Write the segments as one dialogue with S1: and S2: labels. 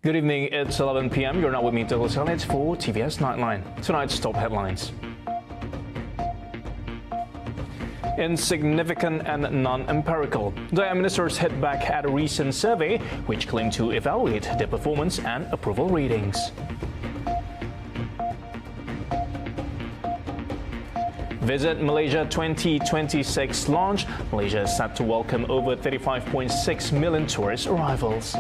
S1: Good evening, it's 11 PM. You're now with me, Douglas Elliott, for TVS Nightline. Tonight's top headlines. Insignificant and non-empirical. DAYAK ministers hit back at a recent survey which claimed to evaluate their performance and approval ratings. Visit Malaysia 2026 launch. Malaysia is set to welcome over 35.6 million tourist arrivals.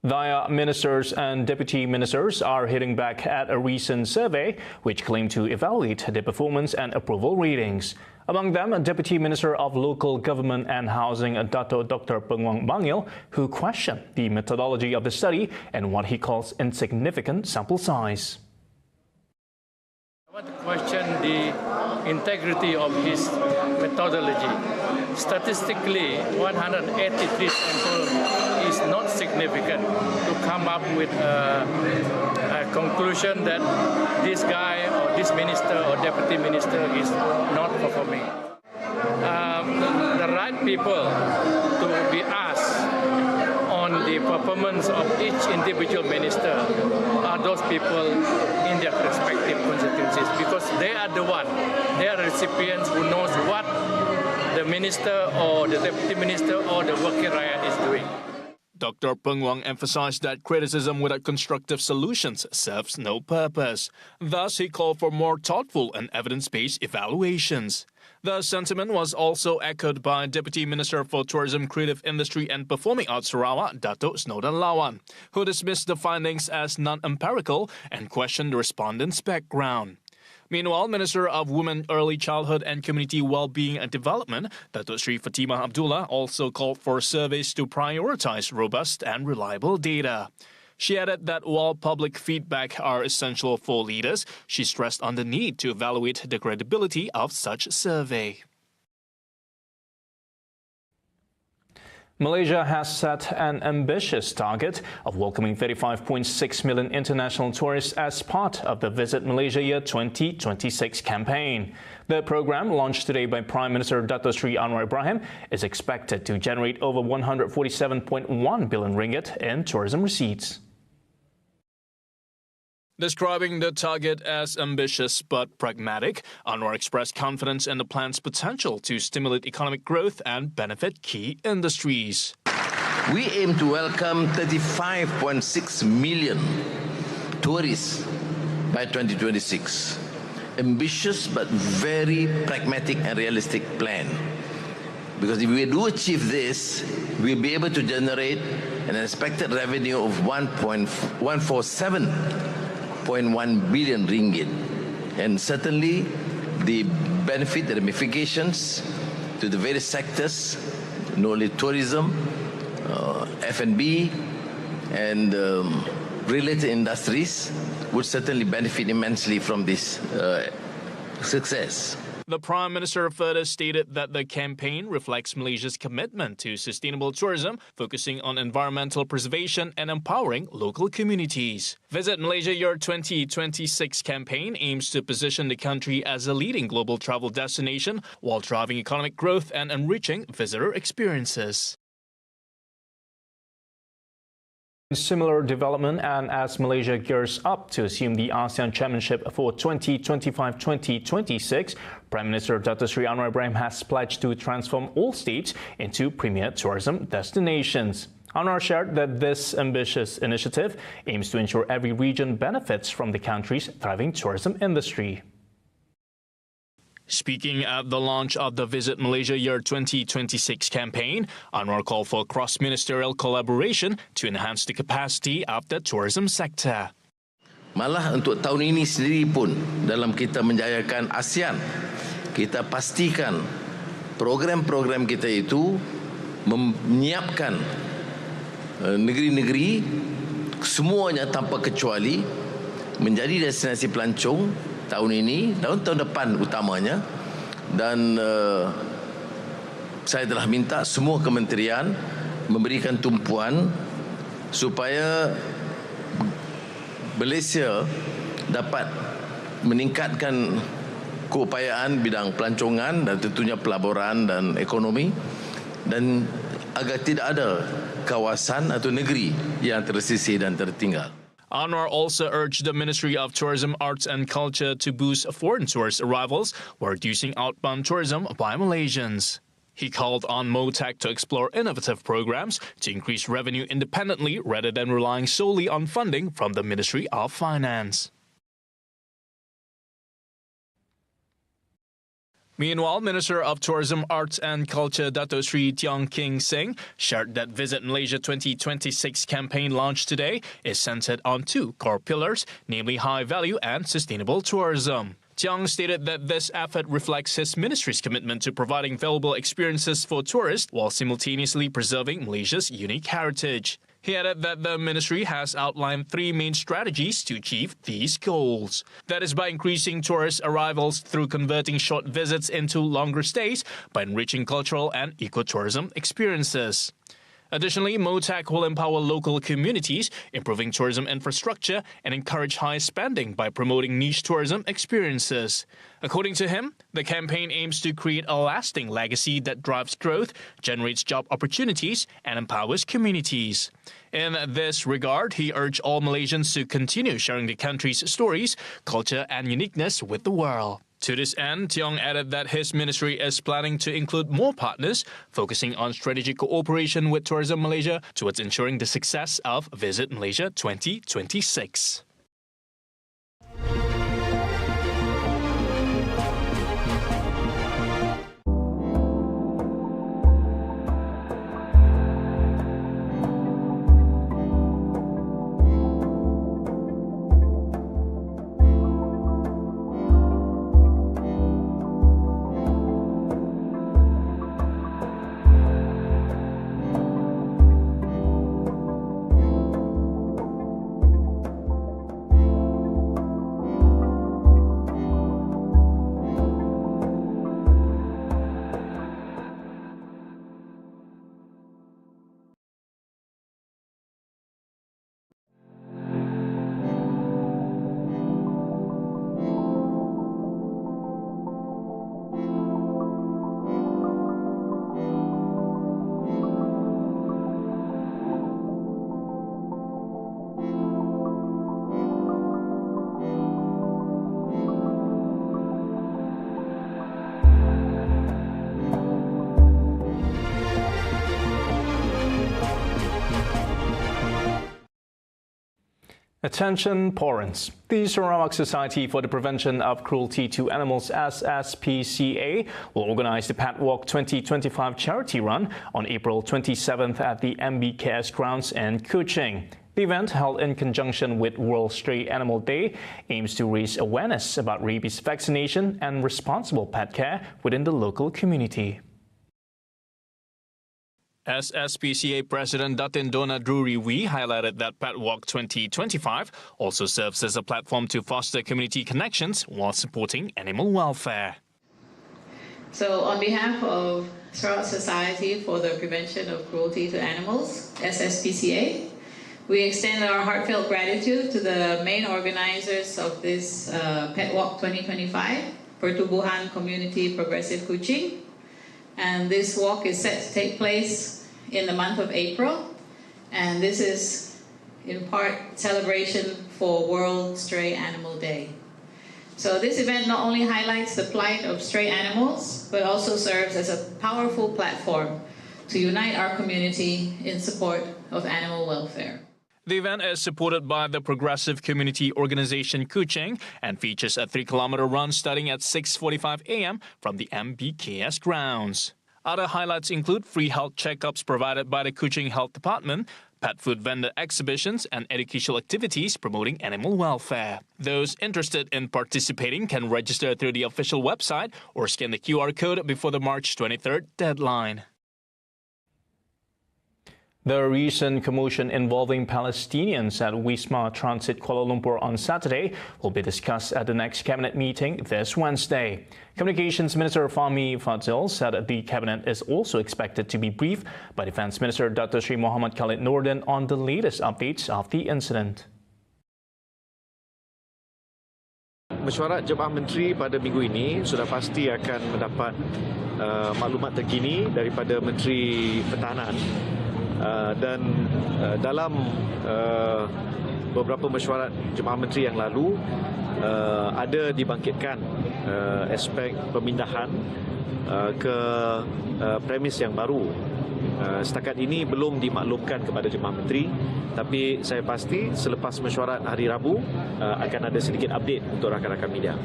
S1: DAYAK ministers and deputy ministers are hitting back at a recent survey which claimed to evaluate their performance and approval ratings. Among them, Deputy Minister of Local Government and Housing Dr. Peng Bangil, who questioned the methodology of the study and what he calls insignificant sample size.
S2: I want to question the integrity of his methodology. Statistically, 183 samples is not significant to come up with a conclusion that this guy or this minister or deputy minister is not performing. The right people to be asked on the performance of each individual minister are those people in their respective constituencies, because they are the recipients who knows what the minister or the deputy minister or the working rakyat is doing.
S1: Dr. Peng emphasized that criticism without constructive solutions serves no purpose. Thus, he called for more thoughtful and evidence-based evaluations. The sentiment was also echoed by Deputy Minister for Tourism, Creative Industry and Performing Arts Sarawak, Dato' Snowden Lawan, who dismissed the findings as non-empirical and questioned the respondents' background. Meanwhile, Minister of Women, Early Childhood and Community Wellbeing and Development, Dato' Sri Fatimah Abdullah, also called for surveys to prioritize robust and reliable data. She added that while public feedback are essential for leaders, she stressed on the need to evaluate the credibility of such survey. Malaysia has set an ambitious target of welcoming 35.6 million international tourists as part of the Visit Malaysia Year 2026 campaign. The program, launched today by Prime Minister Dato' Sri Anwar Ibrahim, is expected to generate over 147.1 billion ringgit in tourism receipts. Describing the target as ambitious but pragmatic, Anwar expressed confidence in the plan's potential to stimulate economic growth and benefit key industries.
S3: We aim to welcome 35.6 million tourists by 2026. Ambitious but very pragmatic and realistic plan. Because if we do achieve this, we'll be able to generate an expected revenue of 147.1 billion ringgit, and certainly the benefit, the ramifications to the various sectors, not only tourism, F&B, and related industries, would certainly benefit immensely from this success.
S1: The Prime Minister further stated that the campaign reflects Malaysia's commitment to sustainable tourism, focusing on environmental preservation and empowering local communities. Visit Malaysia Year 2026 campaign aims to position the country as a leading global travel destination while driving economic growth and enriching visitor experiences. Similar development, and as Malaysia gears up to assume the ASEAN Chairmanship for 2025-2026, Prime Minister Dato' Sri Anwar Ibrahim has pledged to transform all states into premier tourism destinations. Anwar shared that this ambitious initiative aims to ensure every region benefits from the country's thriving tourism industry. Speaking at the launch of the Visit Malaysia Year 2026 campaign, Anwar called for cross-ministerial collaboration to enhance the capacity of the tourism sector.
S3: Malah untuk tahun ini sendiri pun, dalam kita menjayakan ASEAN, kita pastikan program-program kita itu menyiapkan negeri-negeri semuanya tanpa kecuali menjadi destinasi pelancong tahun ini, tahun depan utamanya, dan saya telah minta semua kementerian memberikan tumpuan supaya Malaysia dapat meningkatkan keupayaan bidang pelancongan dan tentunya pelaburan dan ekonomi, dan agar tidak ada kawasan atau negeri yang tersisih dan tertinggal.
S1: Anwar also urged the Ministry of Tourism, Arts and Culture to boost foreign tourist arrivals while reducing outbound tourism by Malaysians. He called on MOTAC to explore innovative programs to increase revenue independently rather than relying solely on funding from the Ministry of Finance. Meanwhile, Minister of Tourism, Arts and Culture Dato Sri Tiong King Sing shared that Visit Malaysia 2026 campaign launched today is centered on two core pillars, namely high value and sustainable tourism. Tiong stated that this effort reflects his ministry's commitment to providing valuable experiences for tourists while simultaneously preserving Malaysia's unique heritage. He added that the ministry has outlined three main strategies to achieve these goals. That is by increasing tourist arrivals through converting short visits into longer stays, by enriching cultural and ecotourism experiences. Additionally, MOTAC will empower local communities, improving tourism infrastructure, and encourage high spending by promoting niche tourism experiences. According to him, the campaign aims to create a lasting legacy that drives growth, generates job opportunities, and empowers communities. In this regard, he urged all Malaysians to continue sharing the country's stories, culture, and uniqueness with the world. To this end, Tiong added that his ministry is planning to include more partners, focusing on strategic cooperation with Tourism Malaysia towards ensuring the success of Visit Malaysia 2026.
S4: Attention parents. The Sarawak Society for the Prevention of Cruelty to Animals SSPCA will organize the Pet Walk 2025 charity run on April 27th at the MBKS grounds in Kuching. The event, held in conjunction with World Stray Animal Day, aims to raise awareness about rabies vaccination and responsible pet care within the local community.
S1: SSPCA President Datin Dona Drury Wee highlighted that Pet Walk 2025 also serves as a platform to foster community connections while supporting animal welfare.
S5: So on behalf of Sarawak Society for the Prevention of Cruelty to Animals, SSPCA, we extend our heartfelt gratitude to the main organizers of this Pet Walk 2025, Pertubuhan Community Progressive Kuching. And this walk is set to take place in the month of April. And this is in part celebration for World Stray Animal Day. So this event not only highlights the plight of stray animals, but also serves as a powerful platform to unite our community in support of animal welfare.
S1: The event is supported by the Progressive Community Organization Kuching and features a 3-kilometer run starting at 6:45 a.m. from the MBKS grounds. Other highlights include free health checkups provided by the Kuching Health Department, pet food vendor exhibitions, and educational activities promoting animal welfare. Those interested in participating can register through the official website or scan the QR code before the March 23rd deadline.
S4: The recent commotion involving Palestinians at Wisma Transit Kuala Lumpur on Saturday will be discussed at the next cabinet meeting this Wednesday. Communications Minister Fahmi Fadzil said the cabinet is also expected to be briefed by Defence Minister Dr. Sri Muhammad Khalid Nordin on the latest updates of the incident.
S6: Mesyuarat Jemaah Menteri pada minggu ini sudah pasti akan mendapat maklumat terkini daripada Menteri Pertahanan. Dan dalam beberapa mesyuarat Jemaah Menteri yang lalu ada dibangkitkan aspek pemindahan ke premis yang baru. Setakat ini belum dimaklumkan kepada Jemaah Menteri, tapi saya pasti selepas mesyuarat hari Rabu akan ada sedikit update untuk rakan-rakan media.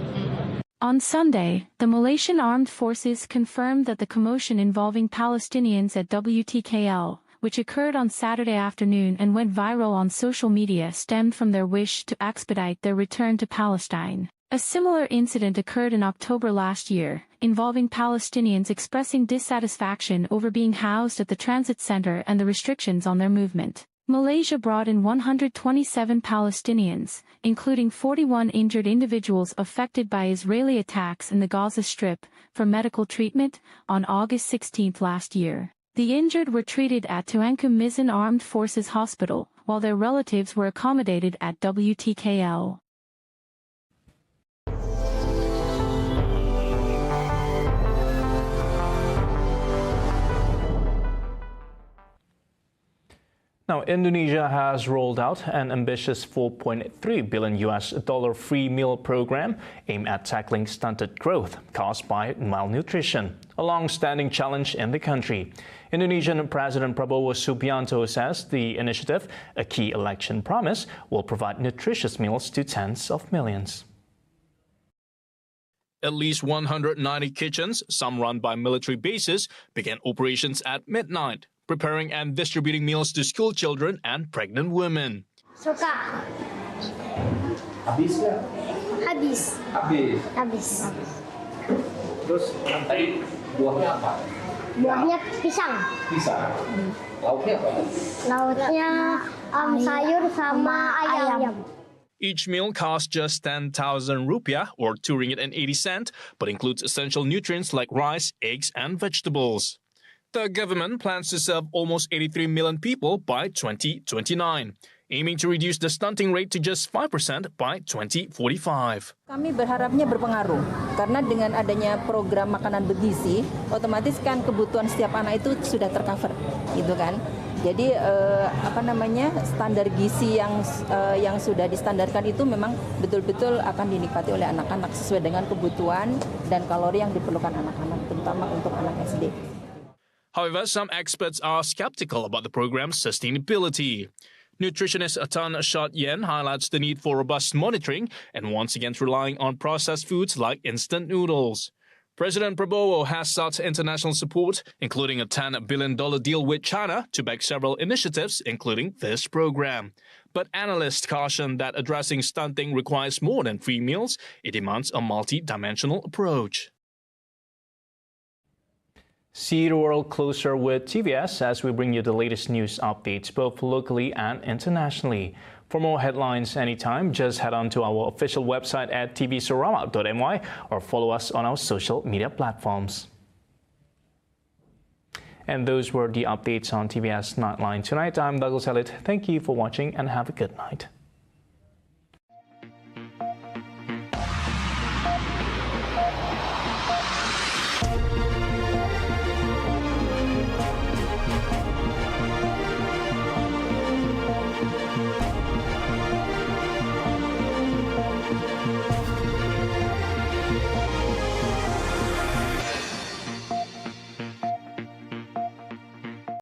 S7: On Sunday, the Malaysian Armed Forces confirmed that the commotion involving Palestinians at WTKL, which occurred on Saturday afternoon and went viral on social media, stemmed from their wish to expedite their return to Palestine. A similar incident occurred in October last year, involving Palestinians expressing dissatisfaction over being housed at the transit center and the restrictions on their movement. Malaysia brought in 127 Palestinians, including 41 injured individuals affected by Israeli attacks in the Gaza Strip, for medical treatment on August 16 last year. The injured were treated at Tuanku Mizan Armed Forces Hospital, while their relatives were accommodated at WTKL.
S4: Now, Indonesia has rolled out an ambitious $4.3 billion free meal program aimed at tackling stunted growth caused by malnutrition, a long-standing challenge in the country. Indonesian President Prabowo Subianto says the initiative, a key election promise, will provide nutritious meals to tens of millions.
S1: At least 190 kitchens, some run by military bases, began operations at midnight, preparing and distributing meals to school children and pregnant women.
S8: Suka.
S9: Habis ke?
S8: Habis.
S9: Habis.
S8: Habis.
S9: Terus tadi buahnya apa?
S8: Buahnya pisang.
S9: Pisang. Lauknya apa?
S8: Lauknya sayur sama ayam.
S1: Each meal costs just 10,000 rupiah or 2 ringgit and 80 cents, but includes essential nutrients like rice, eggs, and vegetables. The government plans to serve almost 83 million people by 2029, aiming to reduce the stunting rate to just 5% by 2045.
S10: Kami berharapnya berpengaruh, karena dengan adanya program makanan bergizi, otomatis kan kebutuhan setiap anak itu sudah tercover, gitu kan. Jadi standar gizi yang sudah distandarkan itu memang betul-betul akan dinikmati oleh anak-anak sesuai dengan kebutuhan dan kalori yang diperlukan anak-anak, terutama untuk anak SD.
S1: However, some experts are skeptical about the program's sustainability. Nutritionist Tan Shot Yen highlights the need for robust monitoring and once again relying on processed foods like instant noodles. President Prabowo has sought international support, including a $10 billion deal with China to back several initiatives, including this program. But analysts caution that addressing stunting requires more than free meals. It demands a multi-dimensional approach.
S4: See the world closer with TVS as we bring you the latest news updates both locally and internationally. For more headlines anytime, just head on to our official website at tvsurama.my or follow us on our social media platforms. And those were the updates on TVS Nightline tonight. I'm Douglas Elliott. Thank you for watching and have a good night.